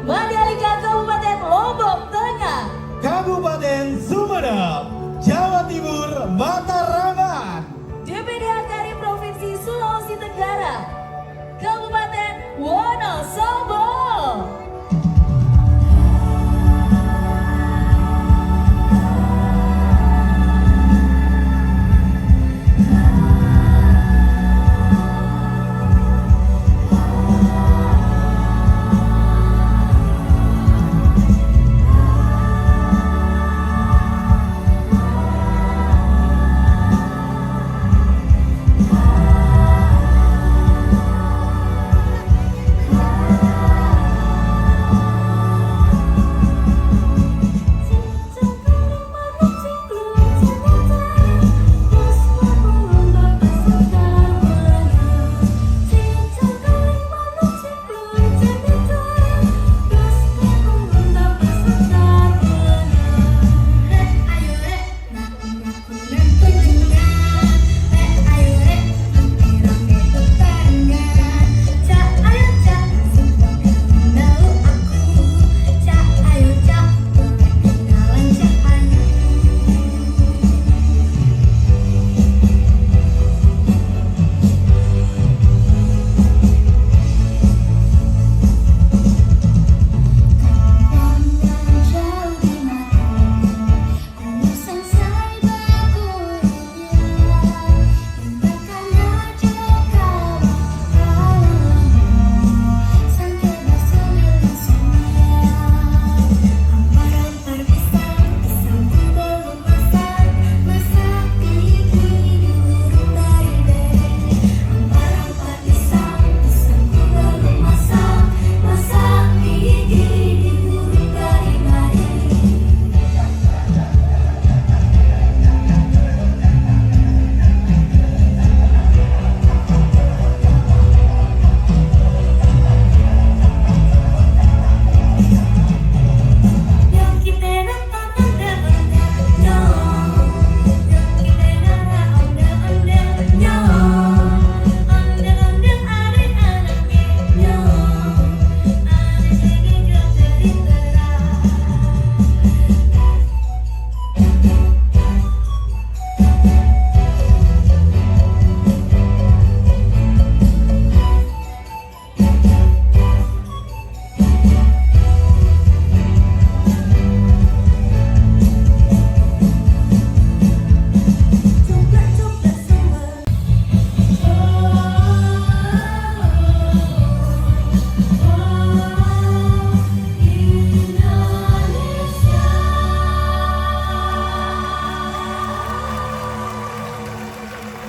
Mandalika Kabupaten Lombok Tengah, Kabupaten Sumedang, Jawa Timur, Mataraman, DPD Akari Provinsi Sulawesi Tenggara, Kabupaten Wonosobo.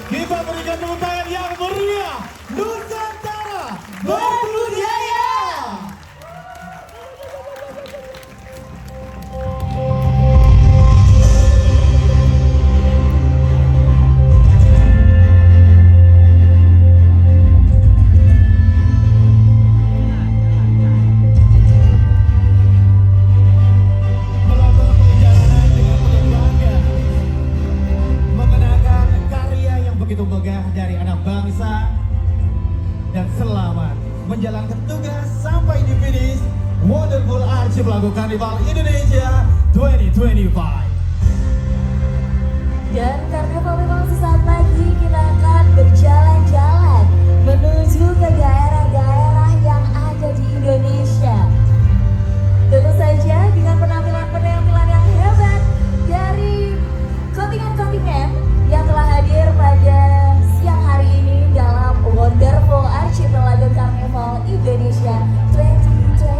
Kita berikan tepuk tangan yang meriah, Nusantara Berbudaya. Melakukan perjalanan dengan penuh bangga, mengenalkan karya yang begitu megah dari anak bangsa, dan selamat menjalankan tugas sampai di finish Wonderful Archive Lagu Karnival Indonesia 2025. Dan karnival memang sesaat lagi kita akan berjalan-jalan menuju ke daerah-daerah yang ada di Indonesia. Tentu saja dengan penampilan-penampilan yang hebat dari kontingen-kontingen yang telah hadir pada siang hari ini dalam Wonderful Archipelago Carnival Indonesia 2025.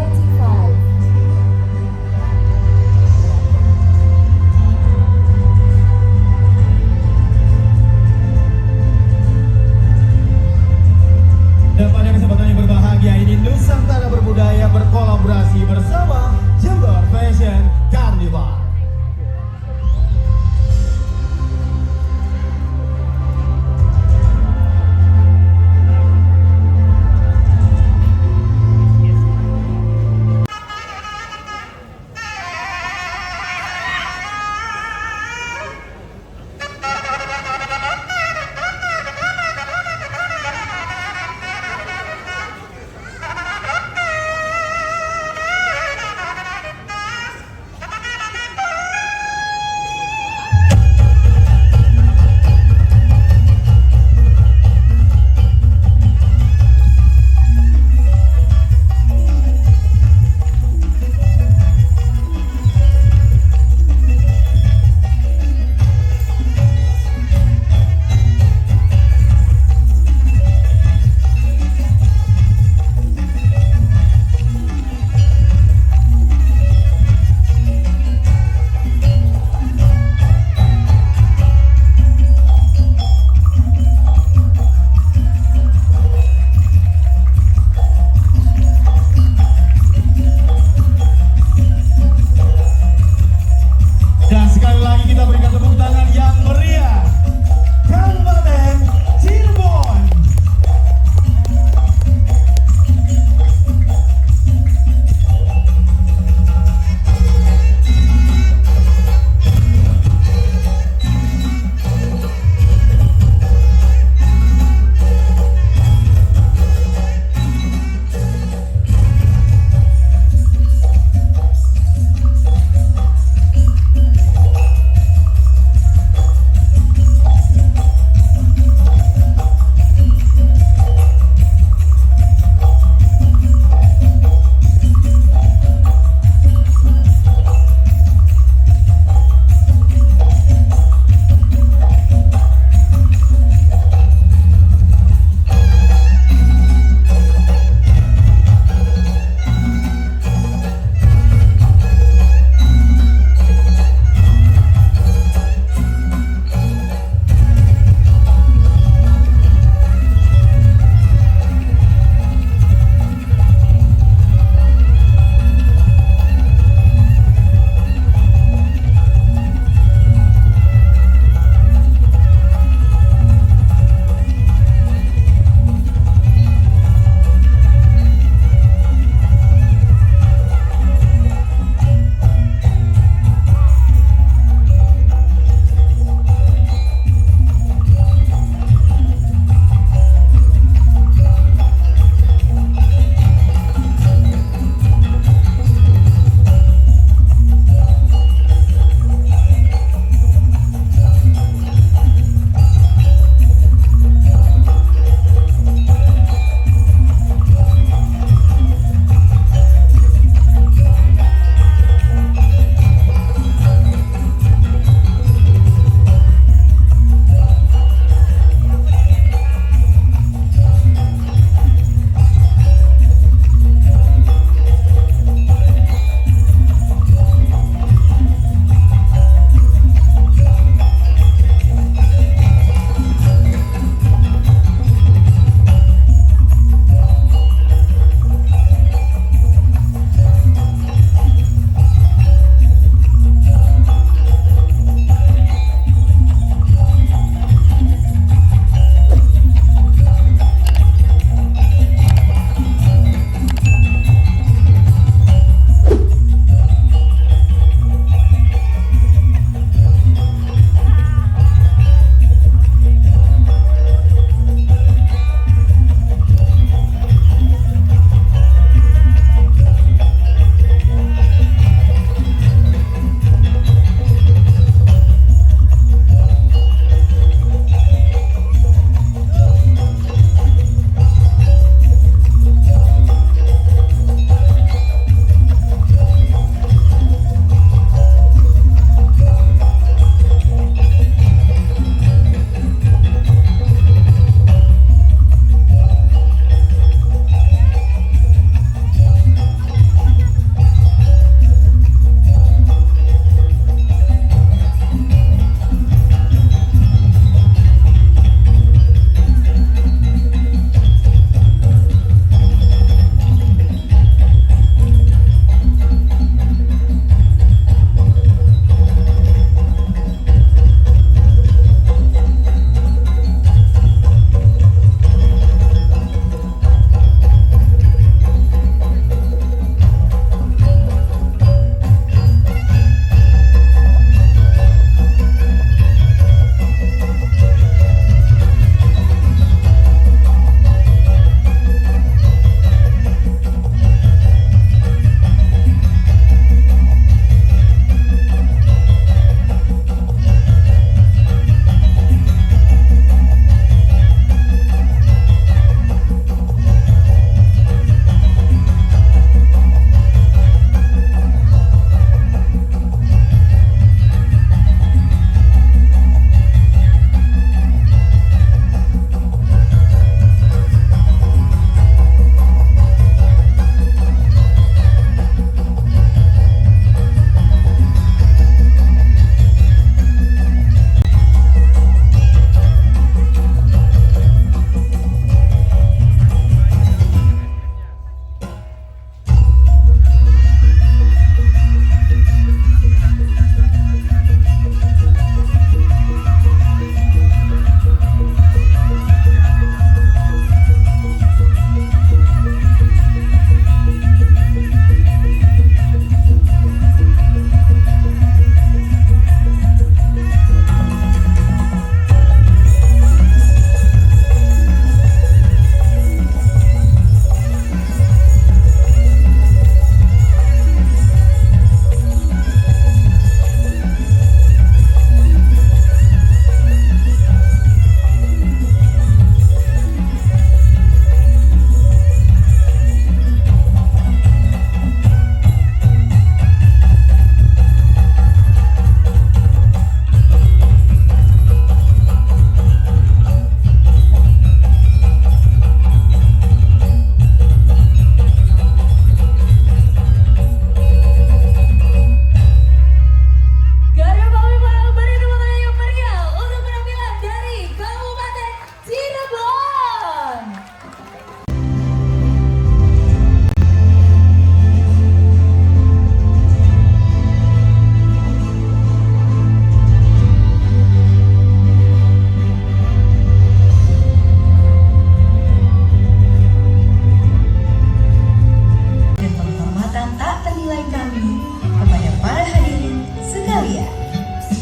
nilai kami kepada para hadirin sekalian.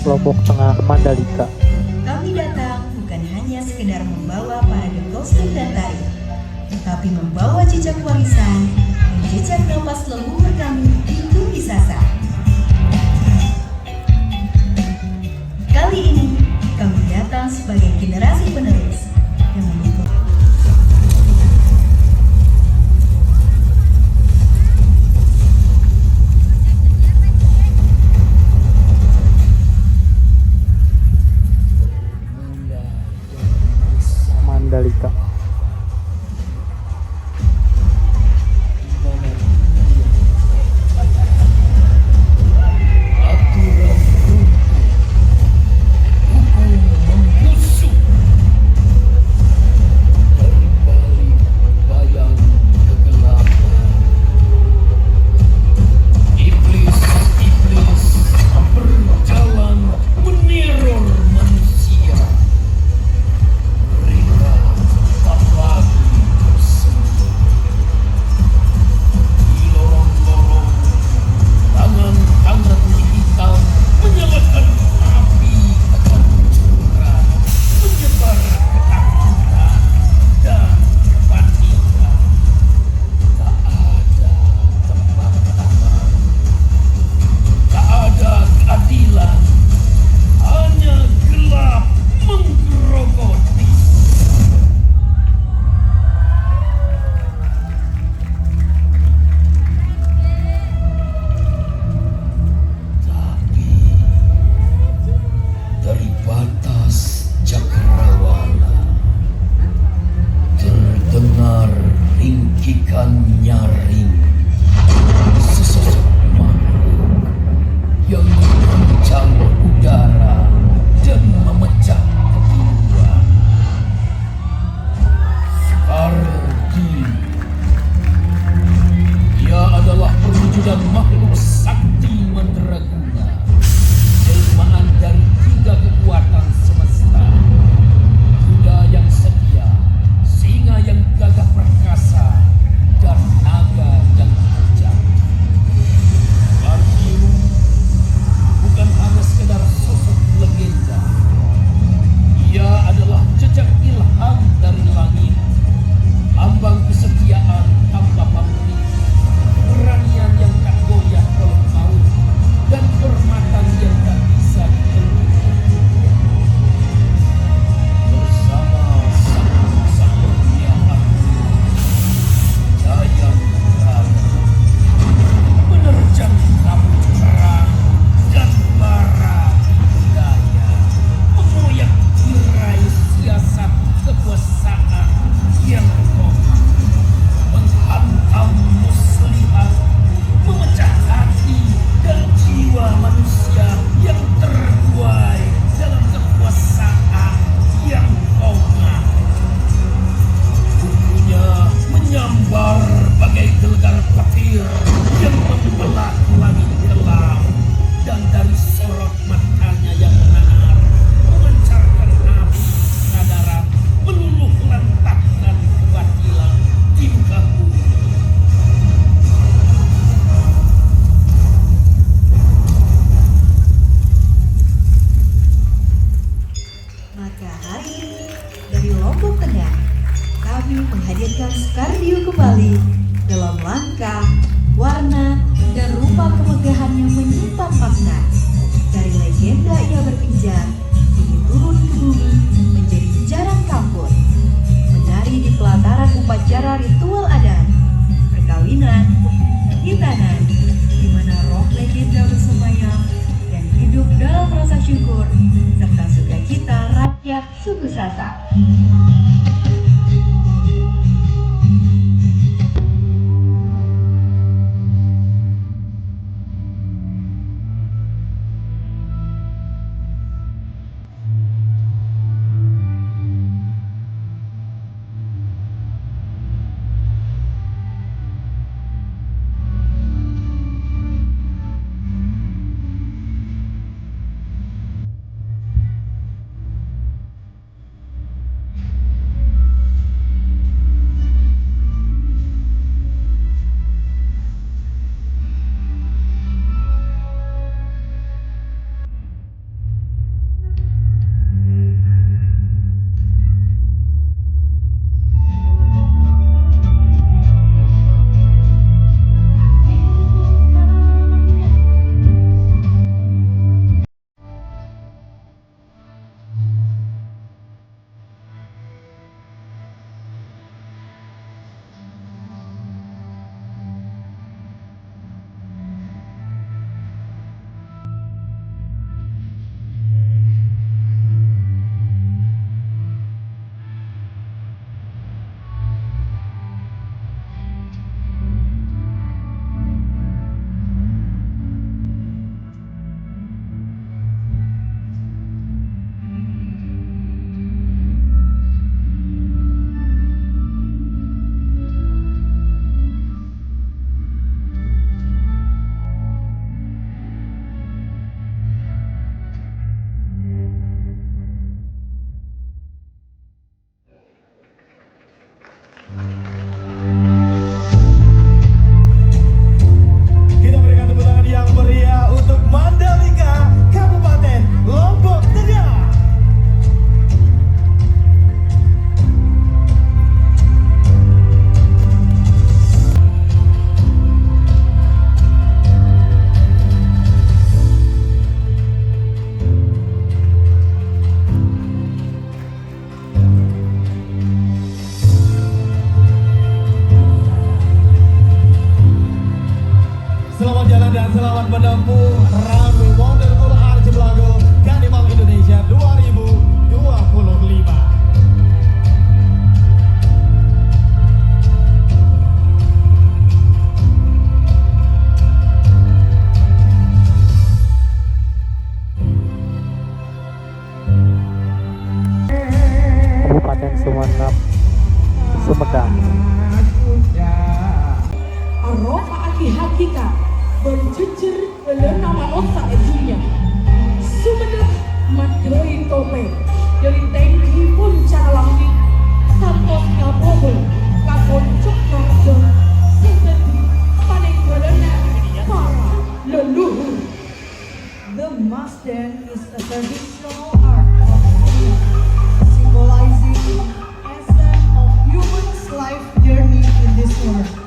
Lombok Tengah Mandalika. Kami datang bukan hanya sekedar membawa parade kostum dan tari, tapi membawa jejak warisan dan jejak napas leluhur kami di Tumbisasa. Kali ini kami datang sebagai generasi penerus yang memikul Mandalika. Nyaring sesosok makhluk yang mengancam udara dan memecah kehidupan. Skardi, ia adalah perwujudan makhluk sakti mandraguna, jelmaan dari 3 kekuatan semesta. Kuda yang setia, singa yang gagah perkasa, dan naga yang bijak. Skardi bukan hanya sekedar sosok legenda. Ia adalah jejak ilham dari langit, lambang kesetiaan tanpa pamrih, keberanian yang tak goyah oleh maut, dan kehormatan yang tak bisa ditentukan. Bersama sang penyiar Jaya Negara menerjang kabut perang dan bara budaya, mengoyak tirai siasat kekuasaan yang kokoh, menghantam muslihat, memecah hati dan jiwa manusia yang terbuai dalam kekuasaan yang kokoh. Bukunya menyambar bagai gelegar petir yang membelah langit gelap, dan dari sorot matanya yang menanar memancarkan api kesadaran, meluluh lantakkan kebatilan di muka bumi. Maka hari ini dari Lombok Tengah kami menghadirkan Skardio kembali dalam langkah, warna, dan rupa kemegahan yang menyimpan makna. Dari legenda ia berpijak, kini turun ke bumi menjadi jarang kampur, menari di pelataran upacara ritual adat, perkawinan, hitanan, di mana roh legenda bersemayam dan hidup dalam rasa syukur serta sukacita rakyat suku Sasak. Selamat jalan dan selamat menempuh runway Wonderful Archipelago Carnival Indonesia 2025. Kabupaten Sumeneb, Sumedang. Aroma aki hakikat berjejer dalam nama otak dunia. Sumeneb madai topeng dari tinggi puncak langit kantos kabobol kakon cokro seperti paling berena para leluhur. The mass dance is a traditional art of Sumeneb, symbolizing the essence of human's life journey in this world.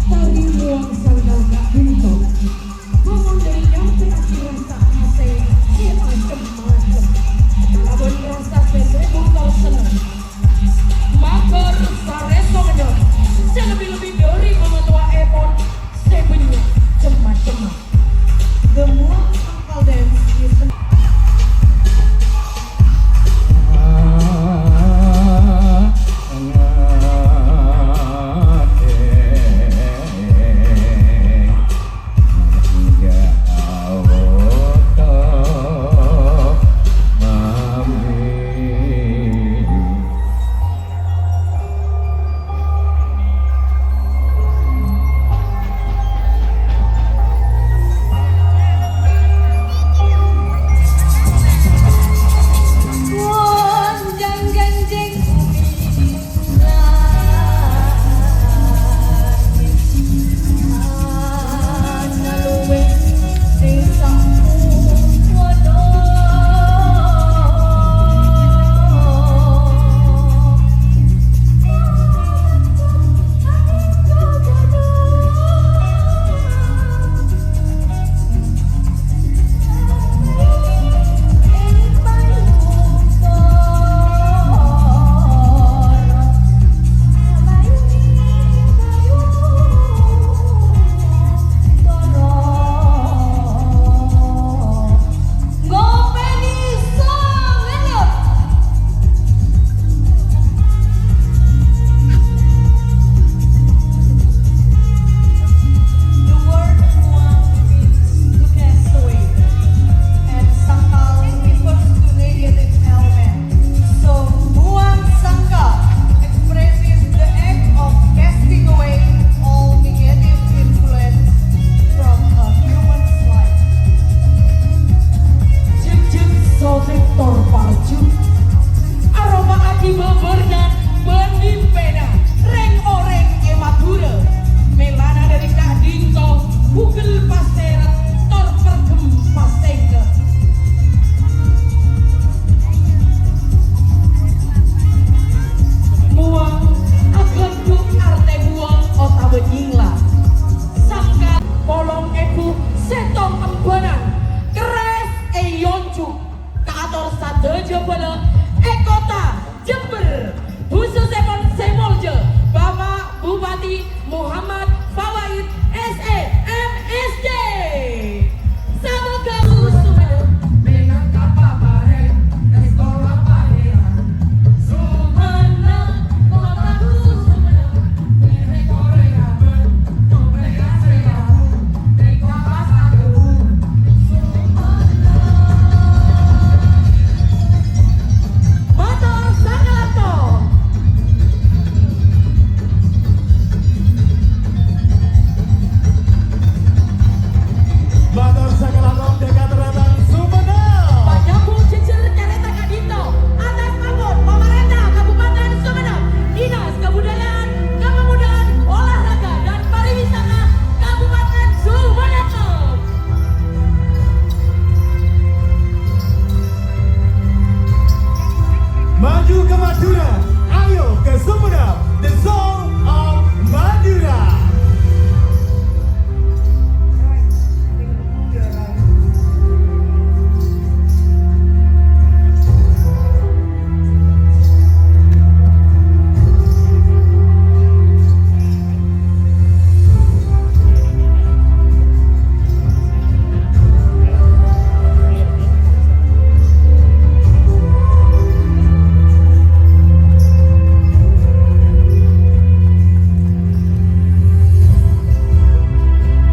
Tari ruang sanggal gak bentuk bangun dari yang terakhir tak hati. maju ke Madura, ayo ke Sumedang, the Song of Madura.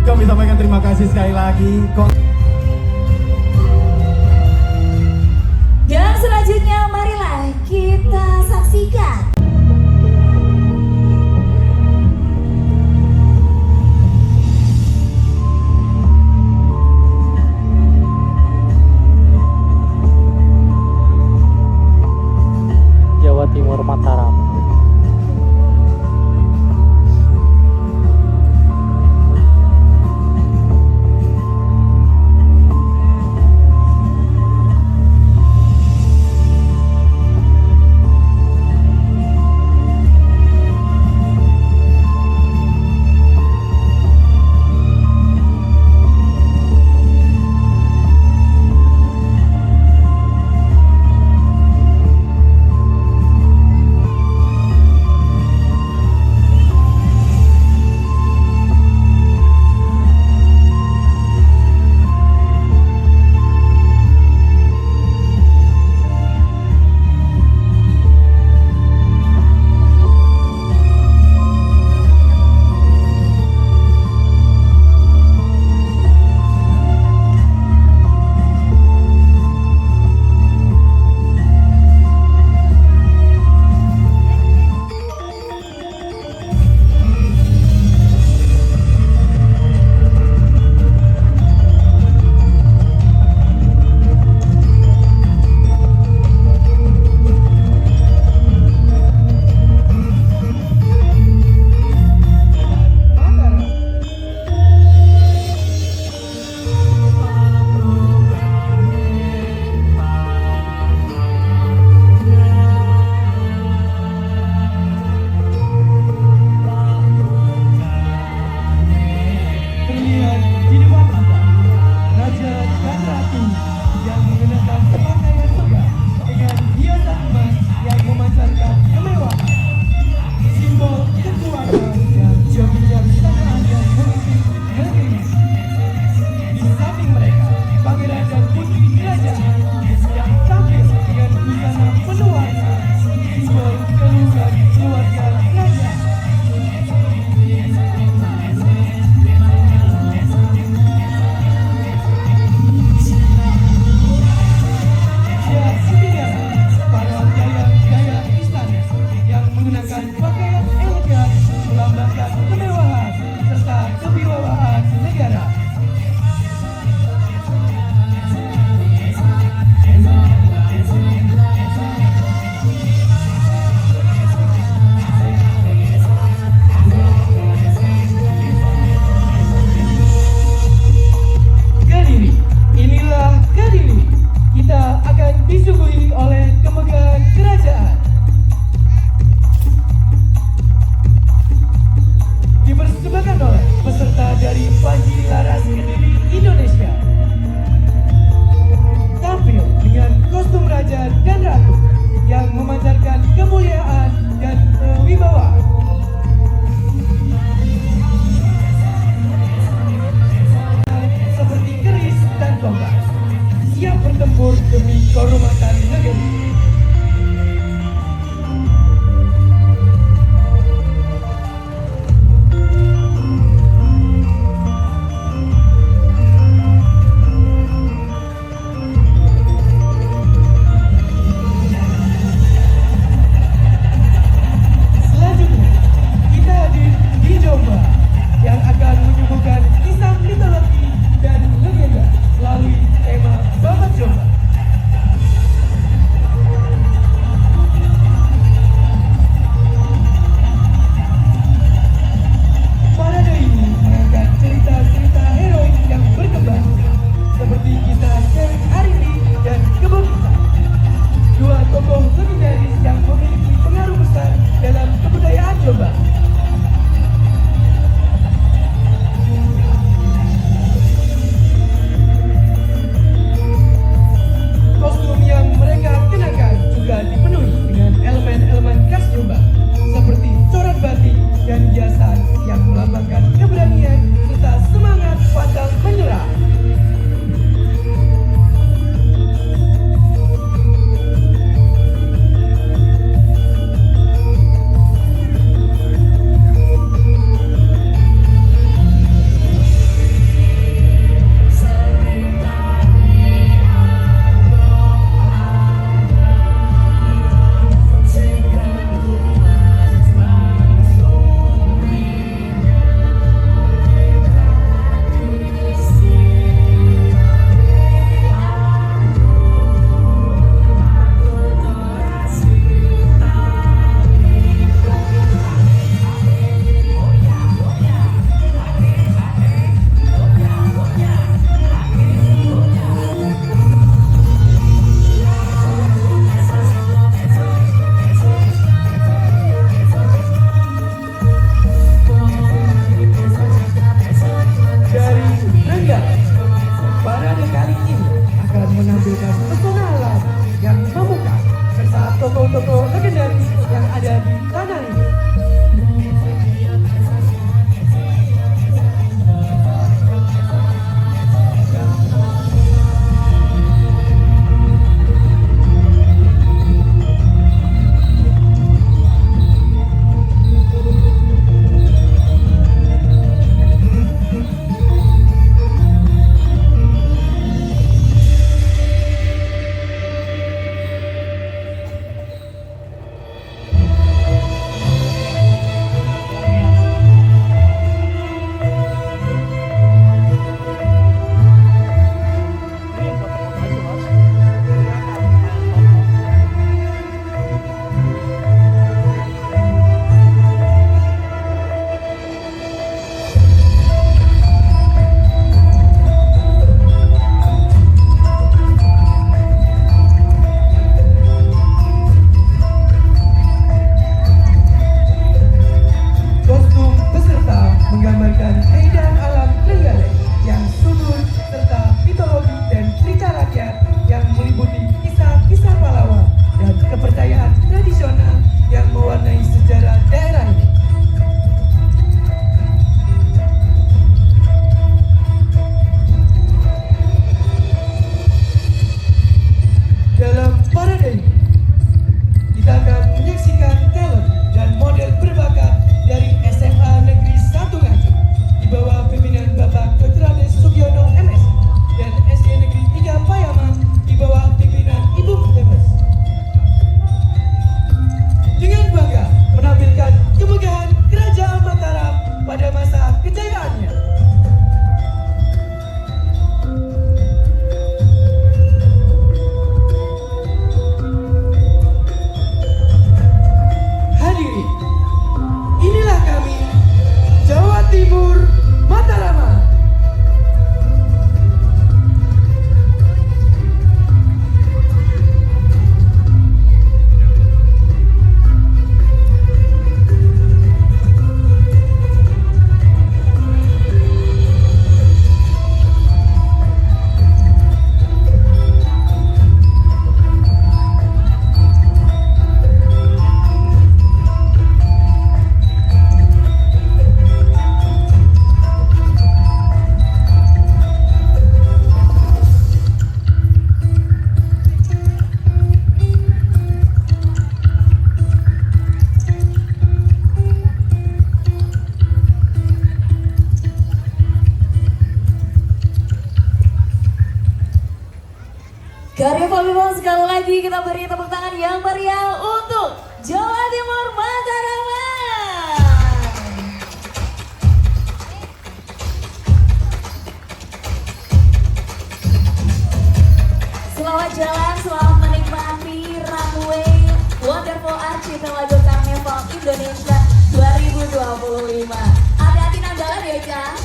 Kami sampaikan terima kasih sekali lagi. Dan selanjutnya marilah kita saksikan Jawa Timur Mataram. yang mewarnai sejarah daerah ini. Dalam parade ini, kita akan menyaksikan talent dan model berbakat dari SMA Negeri 1 Nganjuk di bawah pimpinan Bapak Dr. Ades Sugiono MS dan SD Negeri 3 Payaman di bawah pimpinan Ibu MS. Dengan bangga menampilkan kemegahan Kerajaan Mataram pada masa kejayaannya. Hadirin, inilah kami, Jawa Timur Mataraman. Karya Pemimpinan sekali lagi kita beri tepuk tangan yang meriah untuk Jawa Timur Mataraman. Selamat jalan, selamat menikmati runway Wonderful Archipelago Carnival Indonesia 2025. Hati-hati nanggalan ya, Cang.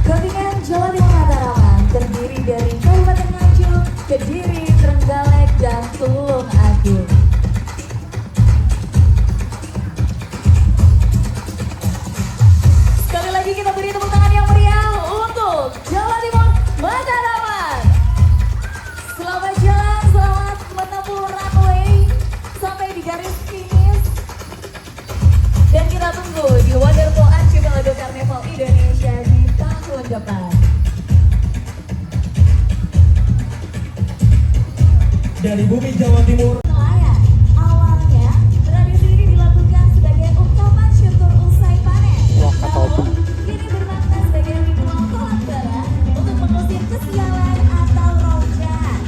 Kontingen Jawa Timur Mataraman terdiri dari Kabupaten Nganjuk, Kediri, Trenggalek, dan Tulung Agung. Sekali lagi kita beri tepuk tangan yang meriah untuk Jawa Timur Mataraman. Selamat jalan, selamat menempuh runway sampai di garis finish. Dan kita tunggu di Wonderful Archipelago Carnival Indonesia di tahun depan. Dari bumi Jawa Timur. Nelayan, awalnya tradisi ini dilakukan sebagai ungkapan syukur usai panen. Namun, kini bermakna sebagai ritual tolak bala untuk mengusir kesialan atau roh jahat.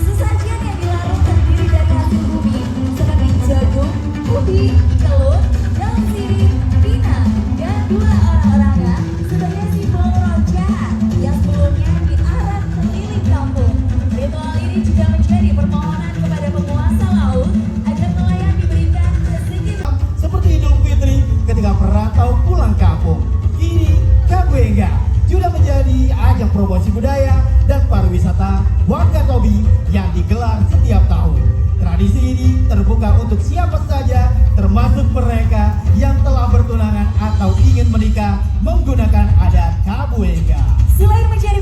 Sesajian yang dilarung terdiri dari hasil bumi seperti jagung, ubi, telur, daun sirih, pinang, dan gula orang-orangan sebagai simbol roh jahat yang sebelumnya diarak keliling kampung. Ritual ini juga menjadi permohonan kepada penguasa laut agar nelayan diberikan rezeki. Seperti Idul Fitri ketika perantau pulang kampung. Kini Kabuenga sudah menjadi ajang promosi budaya dan pariwisata Wakatobi yang digelar setiap tahun. Tradisi ini terbuka untuk siapa saja, termasuk mereka yang telah bertunangan atau ingin menikah menggunakan adat Kabuenga. Selain mencari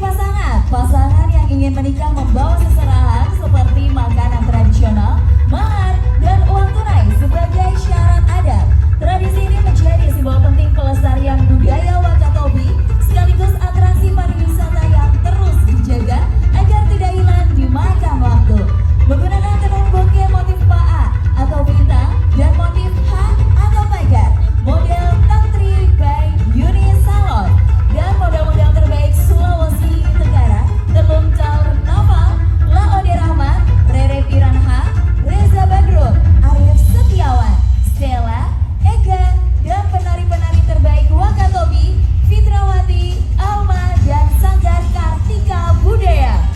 pasangan yang ingin menikah membawa seserahan seperti makanan tradisional, mahar, dan uang tunai sebagai syarat adat. Tradisi ini menjadi simbol penting pelestarian budaya Wakatobi sekaligus atraksi pariwisata yang terus dijaga agar tidak hilang dimakan waktu. Menggunakan tenun bokeh motif pa'a atau bintang dan motif H atau pagar, model Tantri by Yuni Salon, dan model-model terbaik Sulawesi Tenggara, tenun Caur Naval, Laode Rahmat, Rere Piranha, Reza Badrun, Arif Setiawan, Stella, Ega, dan penari-penari terbaik Wakatobi, Fitrawati, Alma, dan Sanggar Kartika Budaya.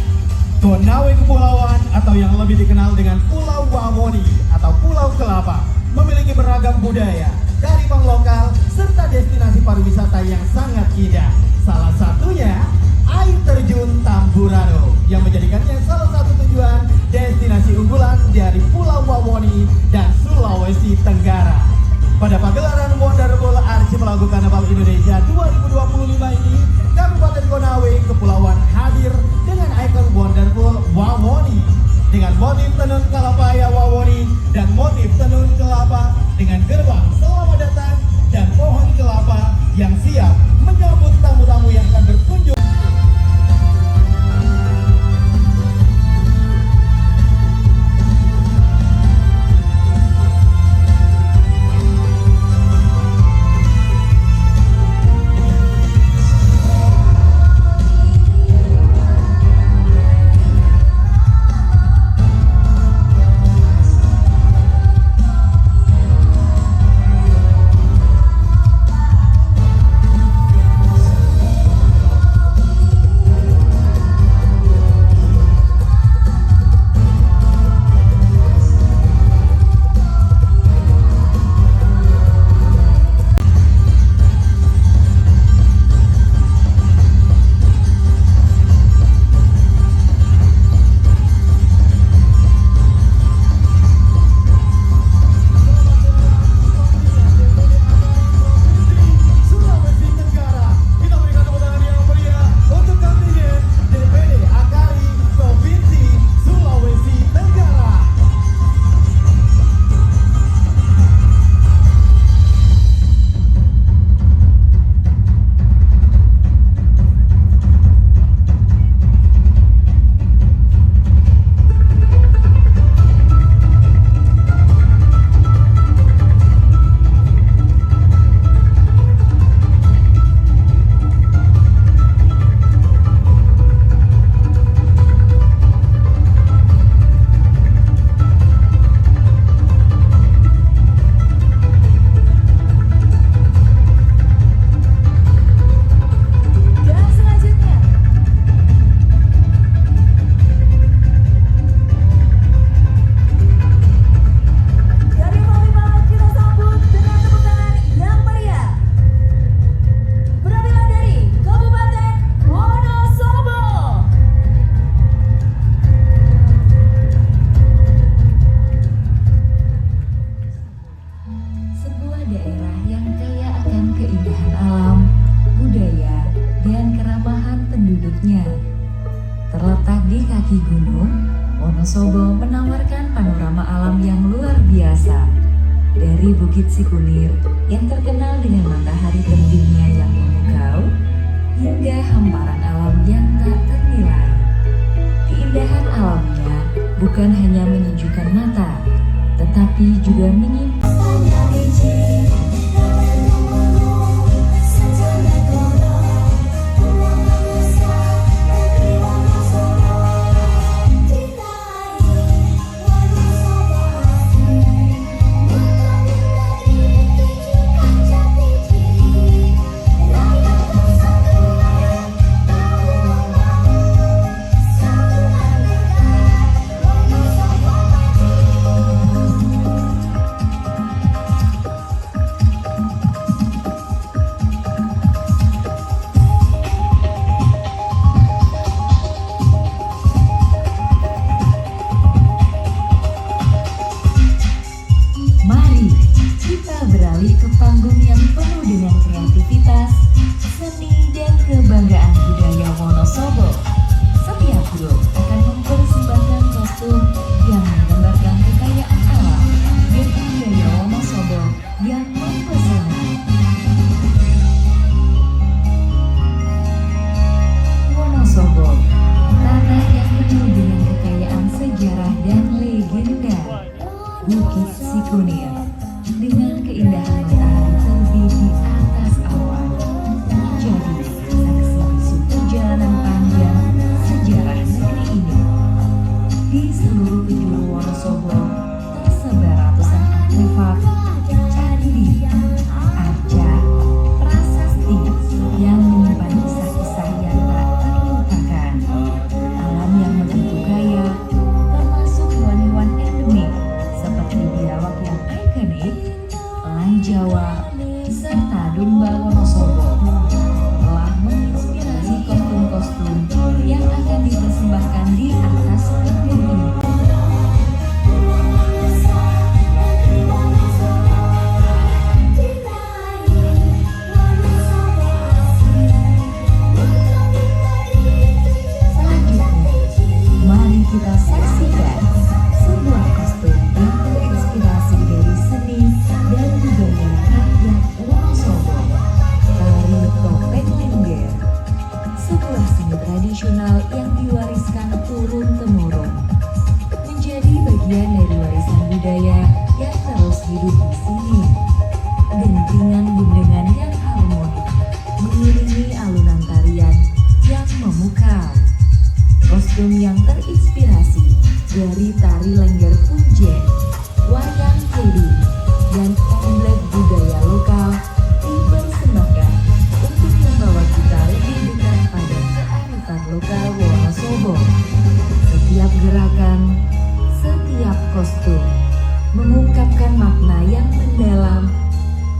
Konawe Kepulauan atau yang lebih dikenal dengan Pulau Wamoni atau Pulau Kelapa memiliki beragam budaya dari yang sangat indah. Salah satunya air terjun Tamburano yang menjadikannya salah satu tujuan destinasi unggulan dari Pulau Wawoni dan Sulawesi Tenggara. Pada pagelaran Wonderful Archipelago Karnaval Indonesia 2025 ini, Kabupaten Konawe Kepulauan hadir dengan ikon Wonderful Wawoni dengan motif tenun kalapaya Wawoni dan motif tenun kelapa dengan gerbang selamat datang dan pohon kelapa yang siap menyambut tamu-tamu yang akan berkunjung. Terletak di kaki gunung, Wonosobo menawarkan panorama alam yang luar biasa. Dari Bukit Sikunir yang terkenal dengan matahari terbitnya yang memukau, hingga hamparan alam yang tak ternilai. Keindahan alamnya bukan hanya menyejukkan mata, tetapi juga menyimpan ke panggung yang penuh dengan kreativitas, seni, dan kebanggaan budaya Wonosobo. Setiap grup akan mempersembahkan kostum yang menggambarkan kekayaan alam dan budaya Wonosobo yang mempesona. Wonosobo, tanah yang penuh dengan kekayaan sejarah dan legenda. Bukit Sikunir dengan keindahan matahari terbit di atas awan, menjadi saksi bisu perjalanan panjang sejarah negeri ini. Di seluruh penjuru Wonosobo tersebar ratusan artefak, candi, arca, prasasti yang menyimpan kisah-kisah yang tak terlupakan. Alam yang begitu kaya, termasuk hewan-hewan endemik seperti biawak yang ikonik, elang Jawa, serta domba Wonosobo.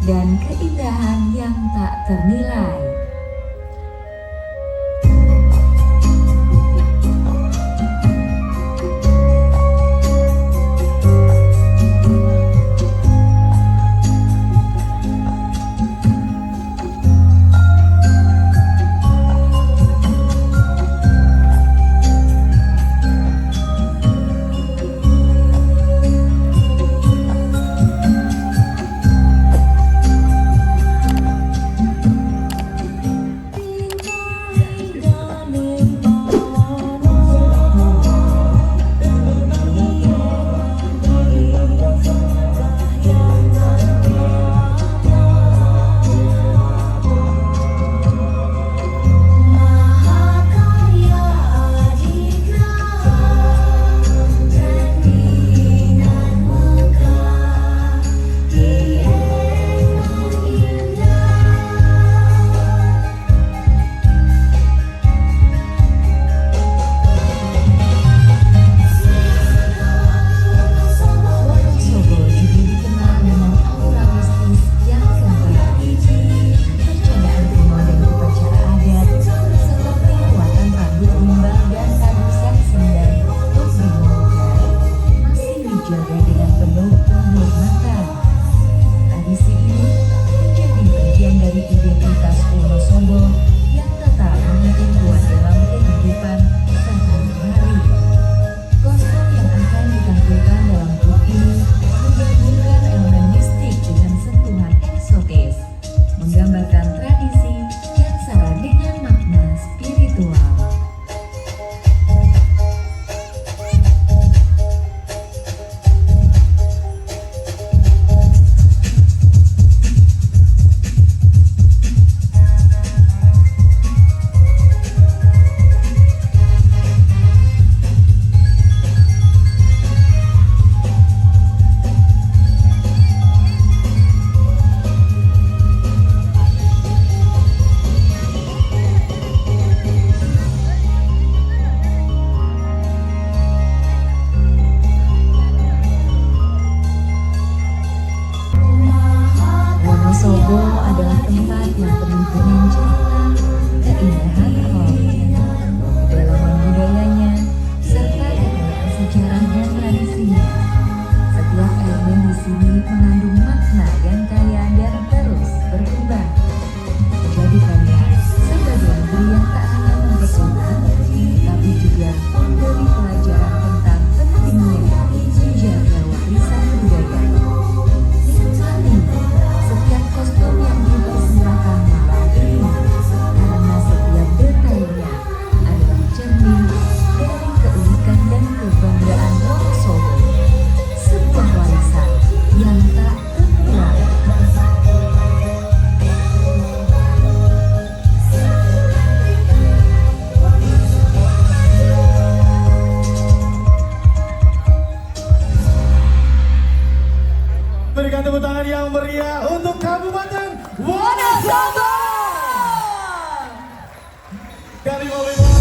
dan keindahan yang tak ternilai. Wonosobo adalah tempat yang penuh dengan cerita, keindahan alam, kedalaman budayanya, serta kekayaan sejarah dan tradisinya. Setiap elemen di sini mengandung makna yang kaya dan terus berkembang, menjadikannya sebagai negeri yang tak hanya mempesona, tapi juga memberi pelajaran tentang pentingnya menjaga warisan budaya. Setiap kostum yang dipersembahkan malam ini, karena setiap detailnya adalah cermin dari keunikan dan kebanggaan Wonosobo, sebuah warisan yang tak ternilai. Berikan tepuk tangan yang meriah untuk Kabupaten Wonosobo. Karnival Limor,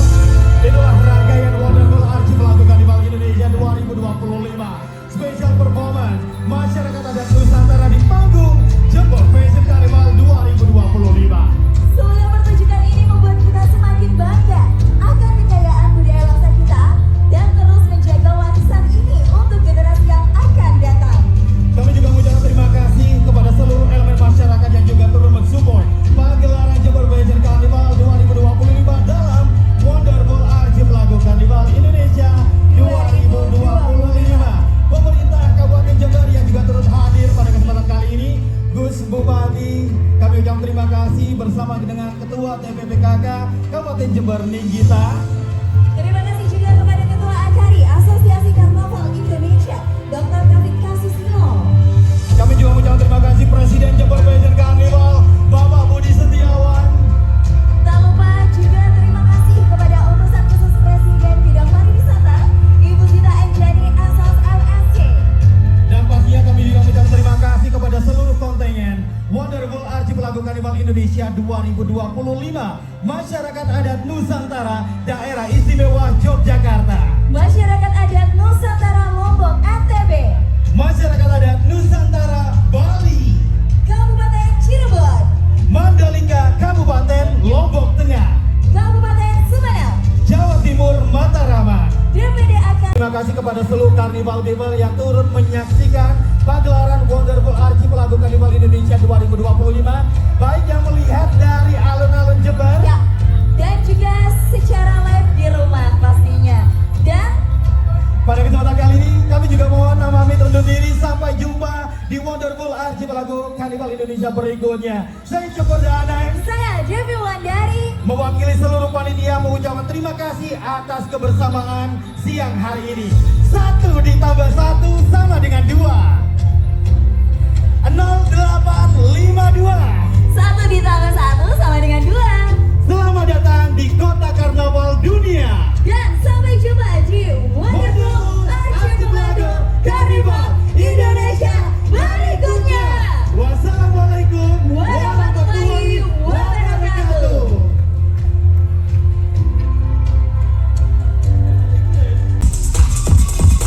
itulah rangkaian Wonderful Archive lagu Karnival Indonesia 2025. Special performance masyarakat adat Nusantara di panggung Jember Fashion Karnival 2025. Semoga pertunjukan ini membuat kita semakin bangga akan kekayaan budaya bangsa kita dan terus menjaga warisan ini untuk generasi yang akan datang. Kami juga mengucapkan terima kasih kepada seluruh elemen masyarakat yang juga turut mensupport pagelaran Jember Fashion Carnival 2025 dalam Wonderful Archive lagu Karnival Indonesia 2025. Pemerintah Kabupaten Jember yang juga turut hadir pada kesempatan kali ini, Gus Bupati, kami ucapkan terima kasih bersama dengan Ketua TPPKK Kabupaten Jember Ninggita. Terima kasih juga kepada Ketua Akari Asosiasi Karnaval Indonesia, Dr. Taufik Kasusilo. Kami juga mengucapkan terima kasih Presiden Jember Fashion Carnival, Bapak Budi Setiawan. Tak lupa juga terima kasih kepada utusan khusus Presiden Bidang Pariwisata, Ibu Gita Enjani Asas LSC. Dan pastinya kami juga mengucapkan terima kasih kepada seluruh kontingen Wonderful Archive lagu Karnival Indonesia 2025, masyarakat adat Nusantara, Daerah Istimewa Yogyakarta, Masyarakat adat Nusantara Lombok NTB, masyarakat adat Nusantara Bali, Kabupaten Carnival People yang turut menyaksikan pagelaran Wonderful Archipelago Carnival Indonesia 2025, baik yang melihat dari alun-alun Jember Ya, dan juga secara live di rumah pastinya. Dan pada kesempatan kali ini kami juga mohon pamit undur diri. Sampai jumpa di Wonderful Archipelago Carnival Indonesia berikutnya. Saya Cukur Danai, saya Devi Wulandari mewakili seluruh panitia mengucapkan terima kasih atas kebersamaan siang hari ini. 1 ditambah 1 sama dengan 2. 0852.